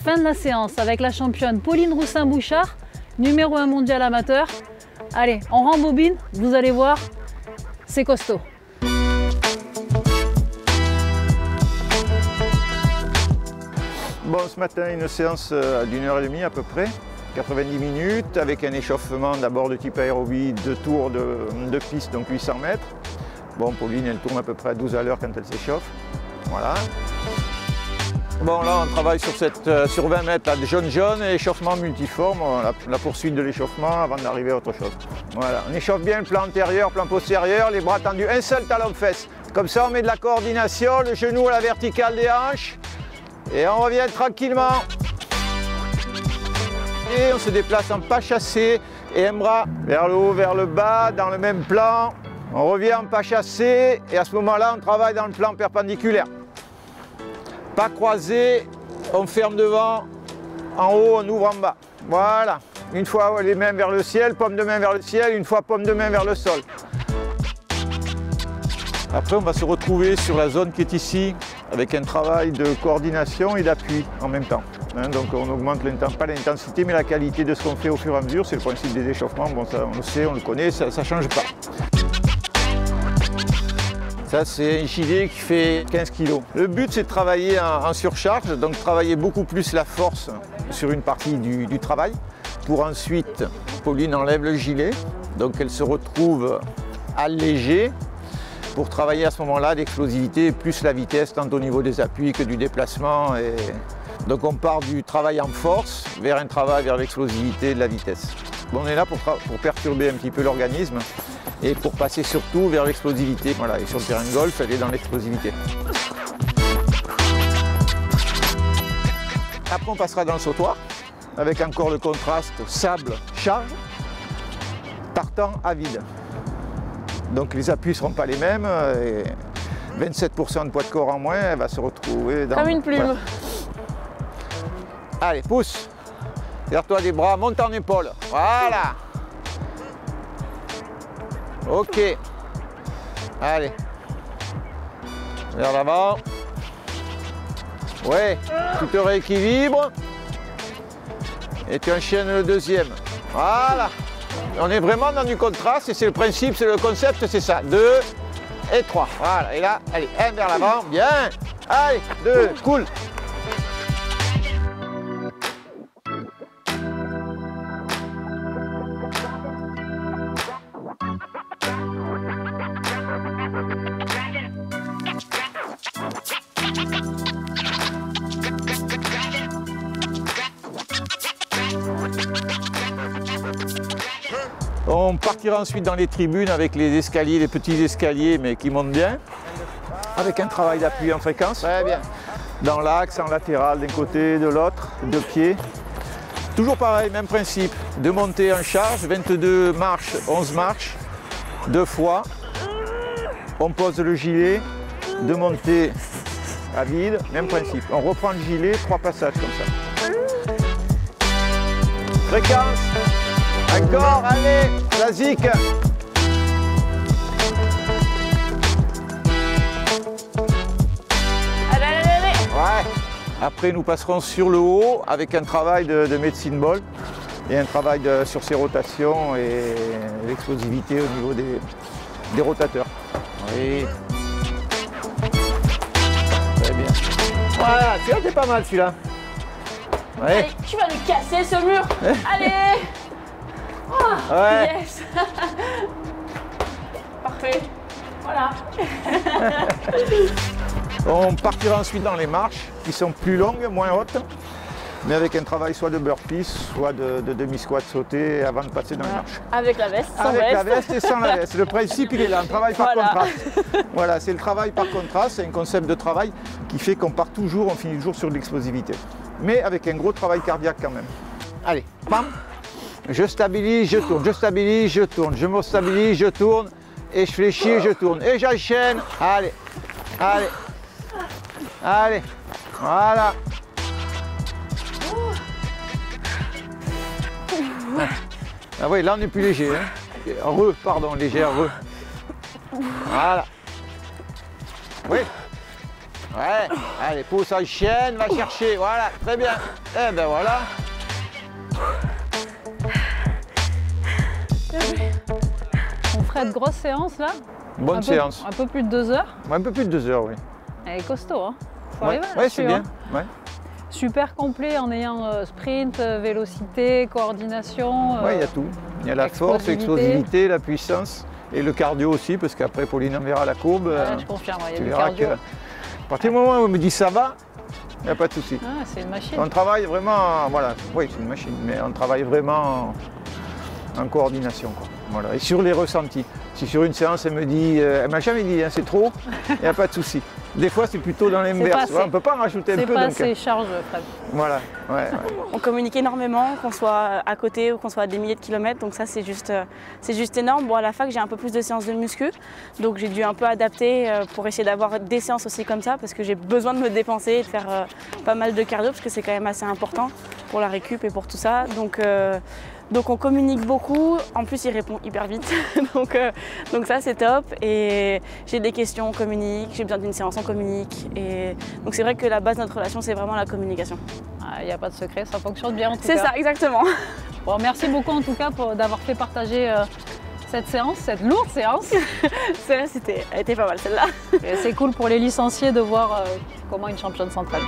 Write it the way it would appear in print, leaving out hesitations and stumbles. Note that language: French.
Fin de la séance avec la championne Pauline Roussin-Bouchard, numéro 1 mondial amateur. Allez, on rembobine, vous allez voir, c'est costaud. Bon, ce matin, une séance d'une heure et demie à peu près, 90 minutes, avec un échauffement d'abord de type aérobie, 2 tours de piste, donc 800 mètres. Bon, Pauline, elle tourne à peu près à 12 à l'heure quand elle s'échauffe. Voilà. Bon, là, on travaille sur 20 mètres, là, jaune, et échauffement multiforme, la poursuite de l'échauffement avant d'arriver à autre chose. Voilà, on échauffe bien le plan antérieur, plan postérieur, les bras tendus, un seul talon-fesse. Comme ça, on met de la coordination, le genou à la verticale des hanches, et on revient tranquillement. Et on se déplace en pas chassé, et un bras vers le haut, vers le bas, dans le même plan. On revient en pas chassé, et à ce moment-là, on travaille dans le plan perpendiculaire. Pas croisé, on ferme devant, en haut, on ouvre en bas. Voilà. Une fois les mains vers le ciel, paume de main vers le ciel, une fois paume de main vers le sol. Après, on va se retrouver sur la zone qui est ici, avec un travail de coordination et d'appui en même temps. Donc on augmente pas l'intensité, mais la qualité de ce qu'on fait au fur et à mesure. C'est le principe des échauffements, bon, ça, on le sait, on le connaît, ça ne change pas. Ça, c'est un gilet qui fait 15 kg. Le but, c'est de travailler en surcharge, donc travailler beaucoup plus la force sur une partie du travail. Pour ensuite, Pauline enlève le gilet, donc elle se retrouve allégée pour travailler à ce moment-là l'explosivité plus la vitesse, tant au niveau des appuis que du déplacement. Donc on part du travail en force vers un travail vers l'explosivité et de la vitesse. Bon, on est là pour perturber un petit peu l'organisme et pour passer surtout vers l'explosivité. Voilà, et sur le terrain de golf, elle est dans l'explosivité. Après, on passera dans le sautoir avec encore le contraste sable-charge, tartan à vide. Donc les appuis ne seront pas les mêmes. Et 27% de poids de corps en moins, elle va se retrouver dans... Comme une plume. Voilà. Allez, pousse. Vers-toi des bras, monte en épaule. Voilà. Ok. Allez. Vers l'avant. Ouais. Tu te rééquilibres. Et tu enchaînes le deuxième. Voilà. On est vraiment dans du contraste et c'est le principe, c'est le concept, c'est ça. 2 et 3. Voilà. Et là, allez, 1 vers l'avant. Bien. Allez, 2. Cool. On partira ensuite dans les tribunes avec les escaliers, les petits escaliers mais qui montent bien, avec un travail d'appui en fréquence. Très bien. Dans l'axe, en latéral d'un côté, de l'autre, 2 pieds. Toujours pareil, même principe, de monter en charge, 22 marches, 11 marches, 2 fois. On pose le gilet, de monter à vide, même principe. On reprend le gilet, 3 passages comme ça. Fréquence. Encore, allez, basique. Allez. Ouais. Après, nous passerons sur le haut avec un travail de médecine ball et un travail sur ses rotations et l'explosivité au niveau des rotateurs. Oui. Très bien. Voilà, celui-là, c'est pas mal, celui-là. Ouais. Allez, tu vas le casser ce mur. Allez. Oh, Ouais. yes. Parfait. Voilà. On partira ensuite dans les marches qui sont plus longues, moins hautes, mais avec un travail soit de burpees, soit de demi-squat sauté avant de passer dans les marches. Avec la veste, sans Avec veste. la veste et sans la veste. Le principe, il est là, un travail par Voilà. contraste. Voilà, c'est le travail par contraste, c'est un concept de travail qui fait qu'on part toujours, on finit toujours sur de l'explosivité. Mais avec un gros travail cardiaque quand même. Allez, pam. Je stabilise, je tourne, je stabilise, je tourne, je me stabilise, je tourne, et je fléchis, je tourne, et j'enchaîne. Allez, allez, allez, voilà. Ah oui, là on est plus léger. Hein. Pardon, léger, Voilà. Oui. Ouais, allez, pousse en chienne, va chercher, voilà, très bien. Eh ben voilà. On ferait de grosses séances là. Bonne séance. Un peu plus de 2 heures. Un peu plus de 2 heures, oui. Elle est costaud, hein. Faut Ouais, arriver ouais, c'est bien. hein. Ouais. Super complet en ayant sprint, vélocité, coordination. Ouais, il y a tout. Il y a la force, l'explosivité, la puissance et le cardio aussi, parce qu'après Pauline enverra la courbe. Je confirme, il y a Tu du verras cardio. que, à partir du moment où on me dit ça va, il n'y a pas de souci. Ah, c'est une machine. On travaille vraiment, voilà, oui c'est une machine, mais on travaille vraiment en coordination, quoi. Voilà. Et sur les ressentis. Si sur une séance elle me dit, elle m'a jamais dit, hein, c'est trop, il n'y a pas de souci. Des fois c'est plutôt dans l'inverse, on ne peut pas en rajouter un peu. C'est pas assez charge, Fred. Voilà, ouais. On communique énormément, qu'on soit à côté ou qu'on soit à des milliers de kilomètres, donc ça c'est juste énorme. Bon, à la fac j'ai un peu plus de séances de muscu, donc j'ai dû un peu adapter pour essayer d'avoir des séances aussi comme ça, parce que j'ai besoin de me dépenser et de faire pas mal de cardio, parce que c'est quand même assez important pour la récup et pour tout ça. Donc on communique beaucoup, en plus il répond hyper vite, donc ça c'est top. Et j'ai des questions, on communique, j'ai besoin d'une séance, on communique. Et donc c'est vrai que la base de notre relation c'est vraiment la communication. Il n'y a pas de secret, ça fonctionne bien en tout cas. C'est ça, exactement. Bon, merci beaucoup en tout cas d'avoir fait partager cette séance, cette lourde séance. Celle-là, elle était pas mal celle-là. C'est cool pour les licenciés de voir comment une championne s'entraîne.